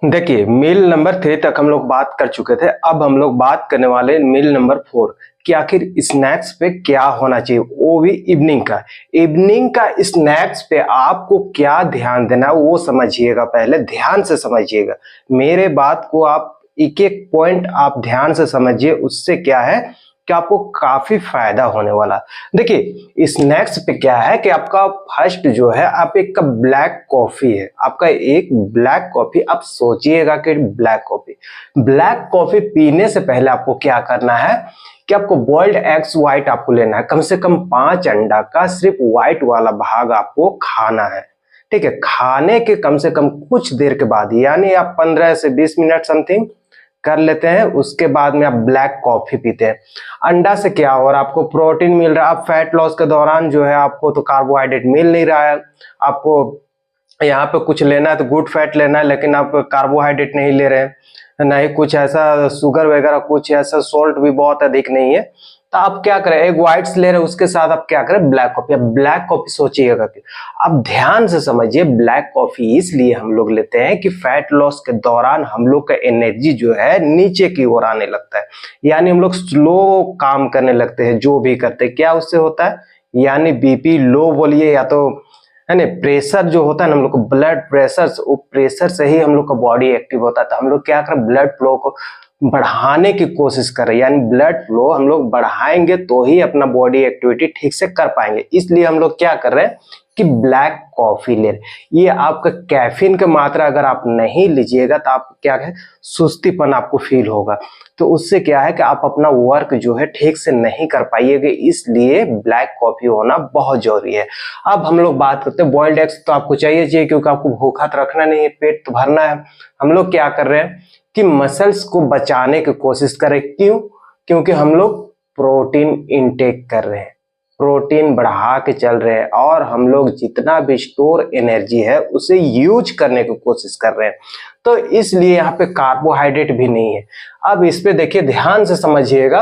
देखिए, मील नंबर 3 तक हम लोग बात कर चुके थे। अब हम लोग बात करने वाले हैं मील नंबर 4 कि आखिर स्नैक्स पे क्या होना चाहिए, वो भी इवनिंग का। इवनिंग का स्नैक्स पे आपको क्या ध्यान देना है वो समझिएगा, पहले ध्यान से समझिएगा। मेरे बात को आप एक-एक पॉइंट आप ध्यान से समझिए, उससे क्या है कि आपको काफ़ी फ़ायदा होने वाला है। देखिए, स्नैक्स पे क्या है कि आपका फर्स्ट जो है आप एक कप ब्लैक कॉफ़ी है, आपका एक ब्लैक कॉफ़ी आप सोचिएगा कि ब्लैक कॉफ़ी पीने से पहले आपको क्या करना है कि आपको बॉइल्ड एग्स व्हाइट आपको लेना है, कम से कम 5 अंडा का सिर्फ व्हाइट वाला भाग आपको खाना है। ठीक है, खाने के कम से कम कुछ देर के बाद यानी आप 15 से 20 मिनट समथिंग कर लेते हैं, उसके बाद में आप ब्लैक कॉफी पीते हैं। अंडा से क्या हो रहा है, आपको प्रोटीन मिल रहा है। आप फैट लॉस के दौरान जो है आपको तो कार्बोहाइड्रेट मिल नहीं रहा है, आपको यहाँ पे कुछ लेना है तो गुड फैट लेना है, लेकिन आप कार्बोहाइड्रेट नहीं ले रहे हैं, नहीं कुछ ऐसा शुगर वगैरह, कुछ ऐसा सॉल्ट भी बहुत अधिक नहीं है। तो आप क्या करें, एक व्हाइट्स ले रहे हैं, उसके साथ आप क्या करें, ब्लैक कॉफी। अब ब्लैक कॉफी सोचिएगा कि आप ध्यान से समझिए, ब्लैक कॉफी इसलिए हम लोग लेते हैं कि फैट लॉस के दौरान हम लोग का एनर्जी जो है नीचे की ओर आने लगता है, यानी हम लोग स्लो काम करने लगते हैं। जो भी करते हैं क्या उससे होता है, यानी बीपी लो बोलिए या तो है ना, प्रेशर जो होता है ना, हम लोग को ब्लड प्रेशर, वो प्रेशर से ही हम लोग का बॉडी एक्टिव होता है। तो हम लोग क्या करें, ब्लड फ्लो को बढ़ाने की कोशिश कर रहे हैं, यानी ब्लड फ्लो हम लोग बढ़ाएंगे तो ही अपना बॉडी एक्टिविटी ठीक से कर पाएंगे। इसलिए हम लोग क्या कर रहे हैं कि ब्लैक कॉफी ले रहे हैं। ये आपका कैफीन का मात्रा अगर आप नहीं लीजिएगा तो आप क्या है, सुस्तीपन आपको फील होगा। तो उससे क्या है कि आप अपना वर्क जो है ठीक से नहीं कर पाइएगा, इसलिए ब्लैक कॉफी होना बहुत जरूरी है। अब हम लोग बात करते हैं बॉइल्ड एग्स, तो आपको चाहिए क्योंकि आपको भूखा तो रखना नहीं है, पेट तो भरना है। हम लोग क्या कर रहे हैं कि मसल्स को बचाने की कोशिश करें। क्यों? क्योंकि हम लोग प्रोटीन इनटेक कर रहे हैं, प्रोटीन बढ़ा के चल रहे हैं, और हम लोग जितना भी स्टोर एनर्जी है उसे यूज करने की कोशिश कर रहे हैं। तो इसलिए यहाँ पे कार्बोहाइड्रेट भी नहीं है। अब इस पे देखिए, ध्यान से समझिएगा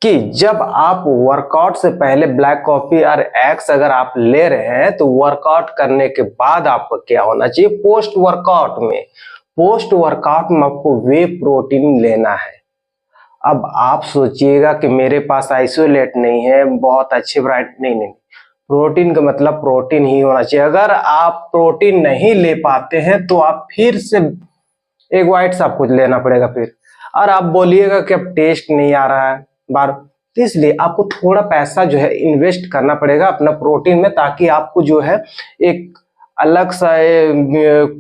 कि जब आप वर्कआउट से पहले ब्लैक कॉफी और एग्स अगर आप ले रहे हैं, तो वर्कआउट करने के बाद आपको क्या होना चाहिए, पोस्ट वर्कआउट में आपको वे प्रोटीन लेना है। अब आप सोचिएगा कि मेरे पास आइसोलेट नहीं है, बहुत अच्छे ब्रांड नहीं, प्रोटीन का मतलब प्रोटीन ही होना चाहिए। अगर आप प्रोटीन नहीं ले पाते हैं तो आप फिर से एक व्हाइट्स आपको लेना पड़ेगा फिर, और आप बोलिएगा कि अब टेस्ट नहीं आ रहा है बार। तो इसलिए आपको थोड़ा पैसा जो है इन्वेस्ट करना पड़ेगा अपना प्रोटीन में, ताकि आपको जो है एक अलग सा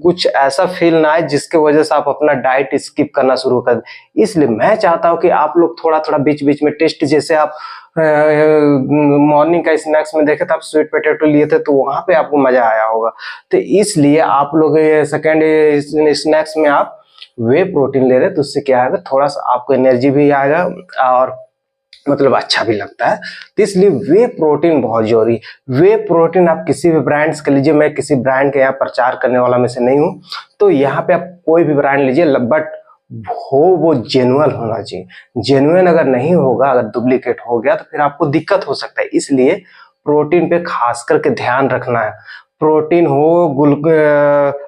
कुछ ऐसा फील ना आए जिसके वजह से आप अपना डाइट स्किप करना शुरू कर दें। इसलिए मैं चाहता हूं कि आप लोग थोड़ा थोड़ा बीच बीच में टेस्ट, जैसे आप मॉर्निंग का स्नैक्स में देखे थे, आप स्वीट पोटैटो लिए थे तो वहां पे आपको मजा आया होगा। तो इसलिए आप लोग सेकेंड स्नैक्स में आप वे प्रोटीन ले रहे हैं, तो उससे क्या है, थोड़ा सा आपको एनर्जी भी आएगा और मतलब अच्छा भी लगता है। तो इसलिए वे प्रोटीन बहुत जरूरी है। वे प्रोटीन आप किसी भी ब्रांड्स का लीजिए, मैं किसी ब्रांड के यहाँ प्रचार करने वाला में से नहीं हूँ, तो यहाँ पे आप कोई भी ब्रांड लीजिए, बट वो जेन्युइन होना चाहिए। जेन्युइन अगर नहीं होगा, अगर डुप्लीकेट हो गया तो फिर आपको दिक्कत हो सकता है। इसलिए प्रोटीन पे खास करके ध्यान रखना है। प्रोटीन हो,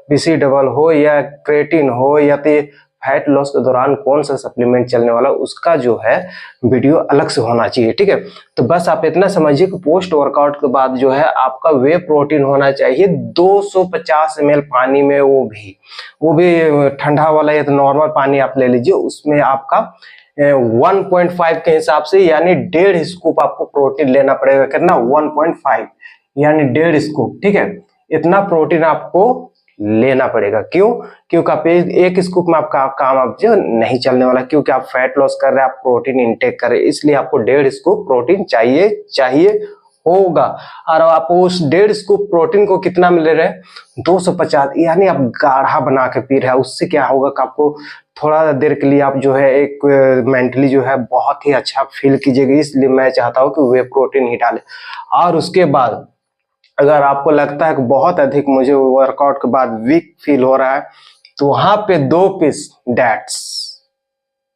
बीसी डबल हो या क्रेटिन हो, या तो फैट लॉस के दौरान कौन सा सप्लीमेंट चलने वाला, उसका जो है वीडियो अलग से होना चाहिए। ठीक है, तो बस आप इतना समझिए कि पोस्ट वर्कआउट के बाद जो है आपका वे प्रोटीन होना चाहिए 250 ml पानी में, वो भी ठंडा वाला या तो नॉर्मल पानी आप ले लीजिए, उसमें आपका 1.5 के हिसाब से, यानी 1.5 स्कूप आपको प्रोटीन लेना पड़ेगा। कितना? 1.5, यानी 1.5 स्कूप। ठीक है, इतना प्रोटीन आपको लेना पड़ेगा। क्यों? क्योंकि आप एक स्कूप में आपका काम आप जो नहीं चलने वाला, क्योंकि आप फैट लॉस कर रहे हैं, आप प्रोटीन इंटेक कर रहे हैं, इसलिए आपको 1.5 स्कूप प्रोटीन चाहिए होगा। और आप उस 1.5 स्कूप प्रोटीन को कितना में ले रहे हैं, 250, यानी आप गाढ़ा बना के पी रहे हैं। उससे क्या होगा कि आपको थोड़ा देर के लिए आप जो है एक मेंटली जो है बहुत ही अच्छा फील कीजिएगा। इसलिए मैं चाहता हूँ कि वे प्रोटीन ही डालें। और उसके बाद अगर आपको लगता है कि बहुत अधिक मुझे वर्कआउट के बाद वीक फील हो रहा है, तो वहां पे 2 पीस डेट्स,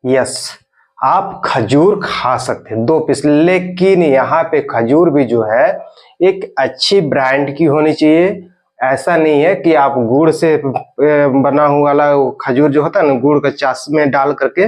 यस, आप खजूर खा सकते हैं 2 पीस। लेकिन यहाँ पे खजूर भी जो है एक अच्छी ब्रांड की होनी चाहिए, ऐसा नहीं है कि आप गुड़ से बना हुआ वाला खजूर जो होता है ना, गुड़ का चाश में डाल करके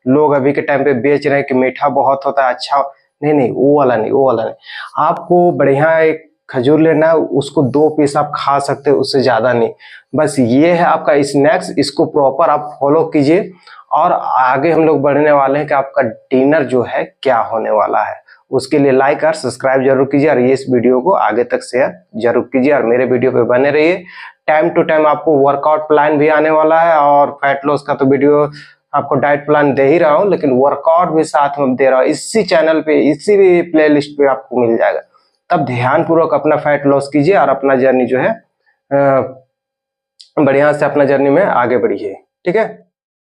लोग अभी के टाइम पे बेच रहे हैं कि मीठा बहुत होता है, अच्छा नहीं नहीं, वो वाला नहीं, वो वाला नहीं। आपको बढ़िया एक खजूर लेना है, उसको 2 पीस आप खा सकते हो, उससे ज्यादा नहीं। बस ये है आपका स्नैक्स, इसको प्रॉपर आप फॉलो कीजिए। और आगे हम लोग बढ़ने वाले हैं कि आपका डिनर जो है क्या होने वाला है। उसके लिए लाइक और सब्सक्राइब जरूर कीजिए और ये इस वीडियो को आगे तक शेयर जरूर कीजिए और मेरे वीडियो पे बने रहिए। टाइम टू टाइम आपको वर्कआउट प्लान भी आने वाला है और फैट लॉस का तो वीडियो आपको डाइट प्लान दे ही रहा हूँ, लेकिन वर्कआउट भी साथ में दे रहा हूँ। इसी चैनल पे, इसी भी प्ले लिस्ट पे आपको मिल जाएगा। तब ध्यान पूर्वक अपना फैट लॉस कीजिए और अपना जर्नी जो है बढ़िया से अपना जर्नी में आगे बढ़िए। ठीक है।